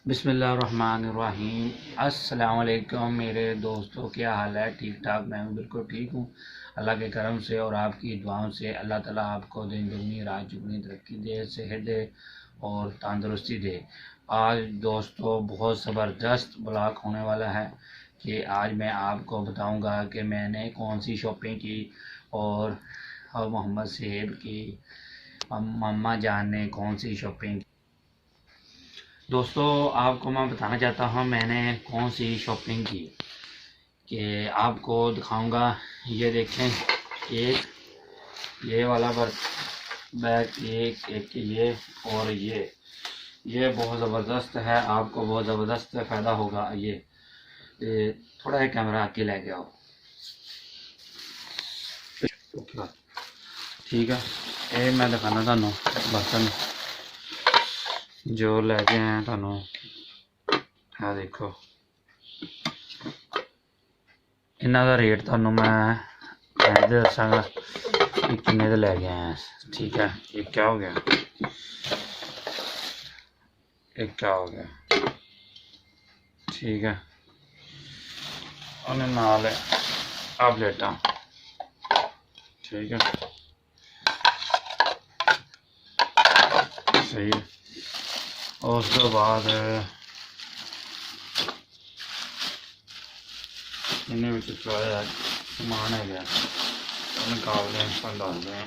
बिस्मिल्लाहिर्रहमानिर्रहीम। अस्सलाम वालेकुम मेरे दोस्तों, क्या हाल है? ठीक ठाक? मैं हूँ बिल्कुल ठीक हूँ अल्लाह के करम से और आपकी दुआओं से। अल्लाह ताला आपको दिन दुगनी रात चुगनी तरक्की दे, सेहत दे और तंदुरुस्ती दे। आज दोस्तों बहुत ज़बरदस्त ब्लॉग होने वाला है कि आज मैं आपको बताऊंगा कि मैंने कौन सी शॉपिंग की और मोहम्मद सेब की मम्मा जान ने कौन सी शॉपिंग। दोस्तों आपको मैं बताना चाहता हूँ मैंने कौन सी शॉपिंग की, कि आपको दिखाऊंगा। ये देखें, एक ये वाला बैग, एक ये और ये बहुत ज़बरदस्त है, आपको बहुत ज़बरदस्त फ़ायदा होगा। ये थोड़ा सा कैमरा आके लेके आओ, ठीक है। ये मैं दिखाना थानू बर्तन जो लैके आए थानू, है देखो। इन्हों का रेट थानू मैं दसागा कि किन्ने दे लैके आए हैं, ठीक है। ये क्या हो गया, एक क्या हो गया, ठीक है। उन्हें नाल आ प्लेटा, ठीक है, सही है। और उस तो बाद इन्हें थोड़ा समान है गया, निकाल दें, डाल दें।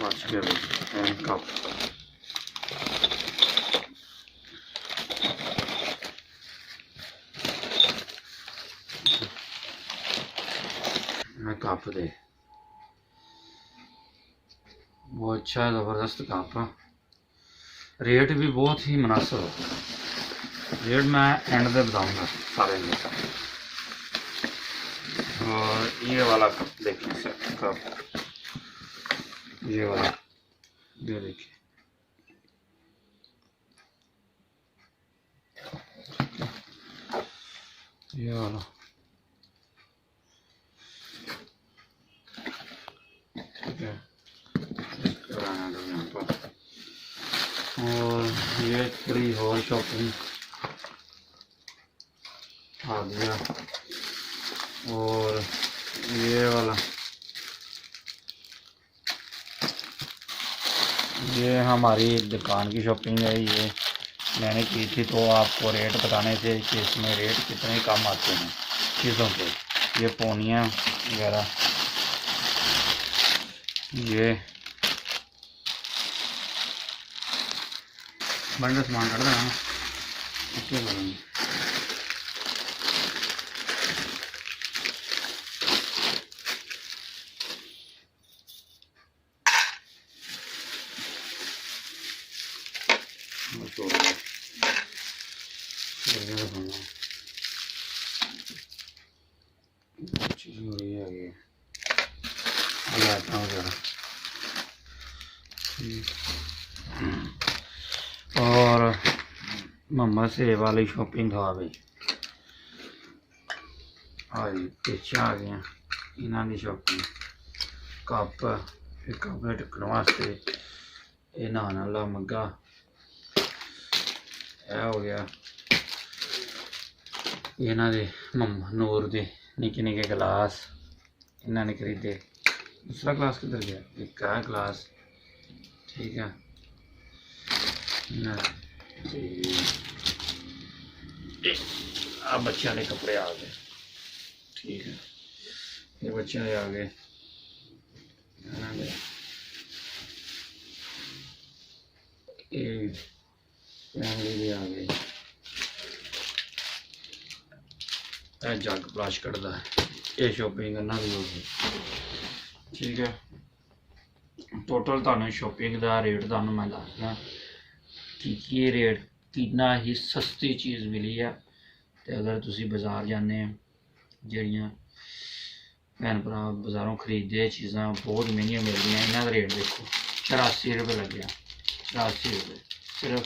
बच गया कप, कप दे बहुत अच्छा ज़बरदस्त कप है। रेट भी बहुत ही मुनासिब है, रेट मैं एंड पे बताऊंगा सारे में। और ये वाला कप देखिए सर, कप ये वाला, ये देखिए, ये वाला, ठीक है। और ये थोड़ी और शॉपिंग आ गया। और ये वाला, ये हमारी दुकान की शॉपिंग है, ये मैंने की थी। तो आपको रेट बताने थे कि इसमें रेट कितने कम आते हैं चीज़ों पे। ये पोनियाँ वगैरह, ये बंडल सामान कर देना, क्या करेंगे। और मम्मा से वाली शॉपिंग था भाई, हाँ जी पीछे आ गए इन्हों की शॉपिंग। कप, कप ढकने वास्ते, ये नहाने वाला मग्गा, यह हो गया। इन्हों के मम्मा नूर के निके निके गिलास इन्होंने खरीदे। दूसरा गिलास किधर गया, एक है गिलास, ठीक है। अब बच्चों के कपड़े आ गए, ठीक है। ये बच्चों के आ गए, फैमिली भी आ गई। जग ब्रश कटता है, ये शॉपिंग करना भी होगी, ठीक है। टोटल थानू शॉपिंग का रेट थानू मैं दसदा कि ये रेट कितना ही सस्ती चीज़ मिली है। तो अगर तुसी बाज़ार जाने जड़ियाँ भैन भरा बाज़ारों खरीदते चीज़ा बहुत महंगिया मिलती, इन्हों का रेट देखो 84 रुपये लग गया, 84 रुपये सिर्फ।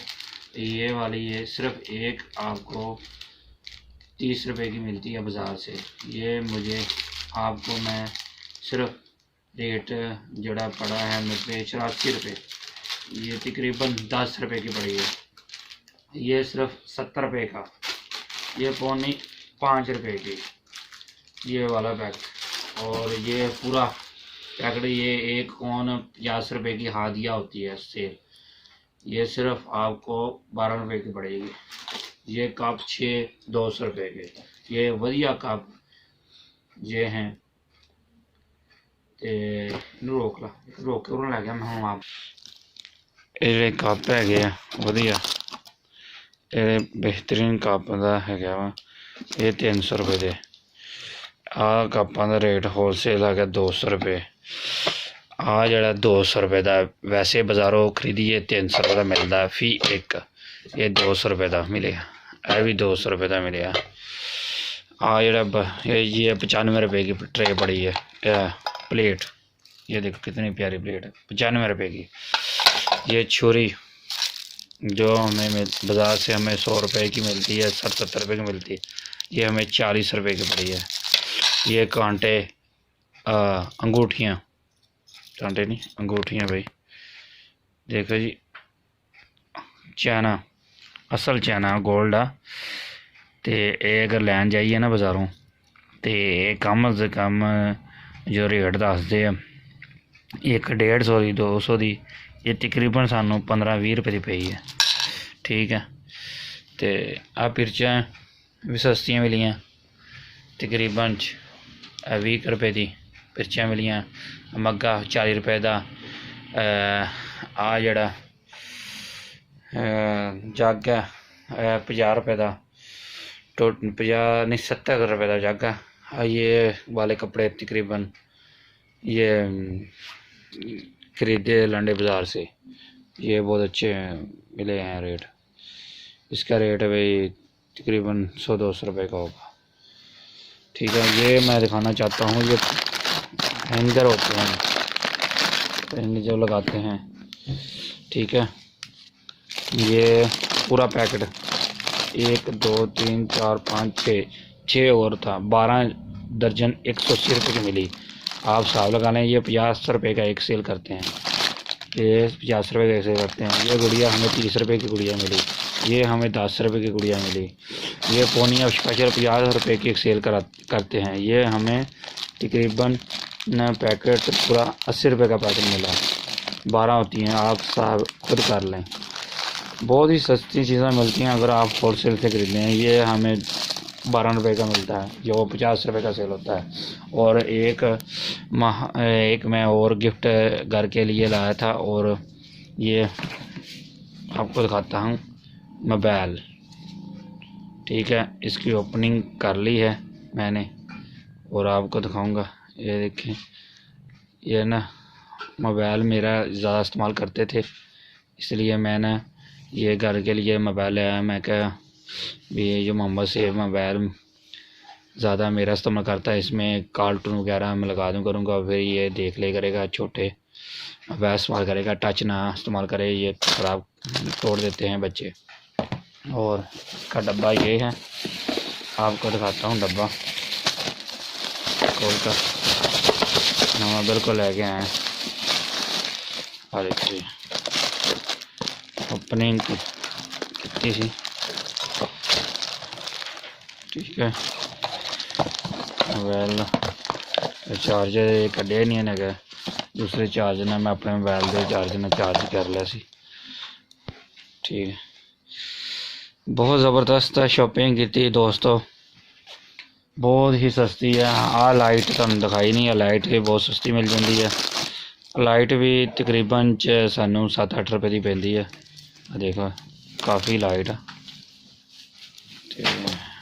ये वाली है सिर्फ एक आपको 30 रुपये की मिलती है बाज़ार से, ये मुझे आपको मैं सिर्फ रेट जड़ा पड़ा है मुझे 84 रुपये, ये तकरीबन 10 रुपये की पड़ी है। ये सिर्फ 70 रुपये का, ये पौनी 5 रुपये की ये वाला पैक। और ये पूरा पैकेट, ये एक कौन 50 रुपये की हादिया होती है सेल, ये सिर्फ आपको 12 रुपये की पड़ेगी। ये कप 6 200 रुपये के, ये वधिया कप ये हैं। तो रोक ला, रोक के लै गया मैं आप ये कप है वधिया, ये बेहतरीन कप का है वा, ये 300 रुपये दे। आ कपां का रेट होलसेल है 200 रुपये। आ जड़ा 200 रुपये का वैसे बाज़ारों खरीदिए 300 रुपये का मिलता है फी एक, ये 200 रुपये का मिलेगा, यह भी 200 रुपये का मिलेगा। आ जड़ा ये 95 रुपये की ट्रे पड़ी है प्लेट, ये देखो कितनी प्यारी प्लेट है, 95 रुपये की। ये छुरी जो हमें बाज़ार से हमें 100 रुपये की मिलती है, 70 रुपये की मिलती है, ये हमें 40 रुपये की पड़ी है। ये कांटे अंगूठियाँ, कांटे नहीं अंगूठियाँ भाई, देखो जी चैना, असल चैना गोल्ड आ। तो ये अगर लैन जाइए ना बाज़ारों तो कम से कम जो रेट दसदे आ 150 की 200 की, ये तकरीबन सानू 15-20 रुपये की पई है। ठीक है, तो आ पिरचां भी सस्तियां मिलियां, तकरीबन 20 रुपये की पिरचां मिलियां। मग्गा 40 रुपये का, आ जड़ा जग है 50 रुपये का, 50 नहीं 70 रुपये का जग है। ये वाले कपड़े तकरीबन ये खरीदे लंडे बाज़ार से, ये बहुत अच्छे मिले हैं रेट। इसका रेट है भाई तकरीबन 100-200 रुपये का होगा। ठीक है, ये मैं दिखाना चाहता हूँ, ये हैंगर होते हैं, हैंगर जो लगाते हैं। ठीक है, ये पूरा पैकेट 1 2 3 4 5 6 और था, 12 दर्जन 180 रुपये की मिली। आप हिसाब लगा लें, ये 50 रुपये का एक सेल करते हैं, ये 50 रुपये का एक सेल करते हैं। ये गुड़िया हमें 30 रुपये की गुड़िया मिली, ये हमें 10 रुपये की गुड़िया मिली। ये पोनिया स्पेशल 50 रुपये की एक सेल करते हैं, ये हमें तकरीबन न पैकेट पूरा 80 रुपये का पैकेट मिला, 12 होती हैं, आप साहब खुद कर लें। बहुत ही सस्ती चीज़ें मिलती हैं अगर आप होलसेल से खरीद लें। ये हमें 12 रुपये का मिलता है, जो 50 रुपये का सेल होता है। और एक मैं और गिफ्ट घर के लिए लाया था, और ये आपको दिखाता हूँ मोबाइल। ठीक है, इसकी ओपनिंग कर ली है मैंने और आपको दिखाऊंगा। ये देखें, ये ना मोबाइल मेरा ज़्यादा इस्तेमाल करते थे, इसलिए मैंने ये घर के लिए मोबाइल लाया। मैं क्या भी ये जो मोहम्मद से मोबाइल ज़्यादा मेरा इस्तेमाल करता है, इसमें कार्टून वगैरह मैं लगा दूँ करूँगा, फिर ये देख ले करेगा, छोटे मोबाइल इस्तेमाल करेगा, टच ना इस्तेमाल करे, ये ख़राब तोड़ देते हैं बच्चे। और इसका डब्बा ये है, आपको दिखाता हूँ डब्बा खोल कर, नवा बिल्कुल लेके आए हैं। और देखिए ओपनिंग कितनी सी। ठीक है, मोबाइल चार्जर कढ़िया नहीं है, दूसरे चार्जर ने मैं अपने मोबाइल के चार्जर ने चार्ज कर लिया सी। ठीक है, बहुत ज़बरदस्त शॉपिंग की थी दोस्तों, बहुत ही सस्ती है। आ लाइट तुहानू दिखाई नहीं है, लाइट भी बहुत सस्ती मिल जाती है। लाइट भी तकरीबन सानू 7-8 रुपये की पैंदी है। देखो काफ़ी लाइट है,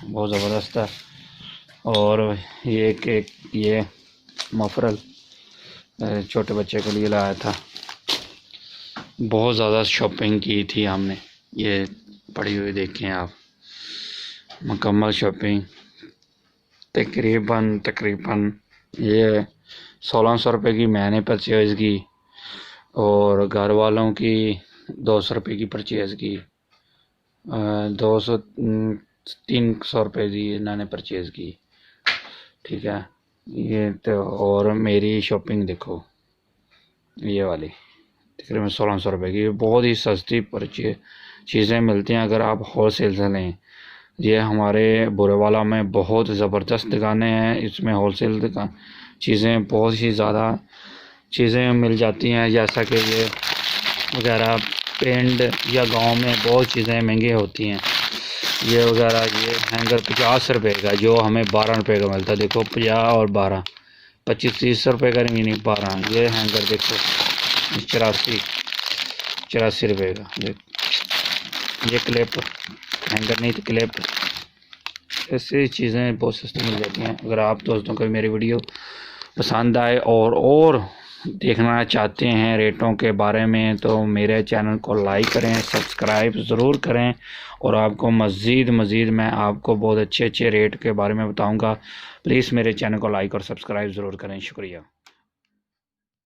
बहुत ज़बरदस्त है। और ये मफरल छोटे बच्चे के लिए लाया था। बहुत ज़्यादा शॉपिंग की थी हमने, ये पड़ी हुई देखें आप, मुकम्मल शॉपिंग तकरीबन ये 1600 रुपये की मैंने परचेज़ की, और घर वालों की 200 रुपये की परचेज़ की, 300 रुपये की इन्होंने परचेज़ की। ठीक है, ये तो और मेरी शॉपिंग देखो, ये वाली तकरीबन 1600 रुपये की, बहुत ही सस्ती पर चीज़ें मिलती हैं अगर आप होल सेल से लें। ये हमारे बुरेवाला में बहुत ज़बरदस्त दुकानें हैं, इसमें होल सेल चीज़ें बहुत ही ज़्यादा चीज़ें मिल जाती हैं, जैसा कि ये वगैरह पेंट या गांव में बहुत चीज़ें महंगी होती हैं। ये वगैरह ये हैंगर 50 रुपये का जो हमें 12 रुपये का मिलता है। देखो 50 और 12, 25-30 रुपये का नहीं 12। ये हैंगर देखो 84 रुपये का। ये क्लिप हैंगर नहीं तो क्लिप, ऐसी चीज़ें बहुत सस्ती मिल जाती हैं। अगर आप दोस्तों को मेरी वीडियो पसंद आए और देखना चाहते हैं रेटों के बारे में तो मेरे चैनल को लाइक करें, सब्सक्राइब ज़रूर करें। और आपको मज़ीद मैं आपको बहुत अच्छे रेट के बारे में बताऊंगा। प्लीज़ मेरे चैनल को लाइक और सब्सक्राइब ज़रूर करें। शुक्रिया।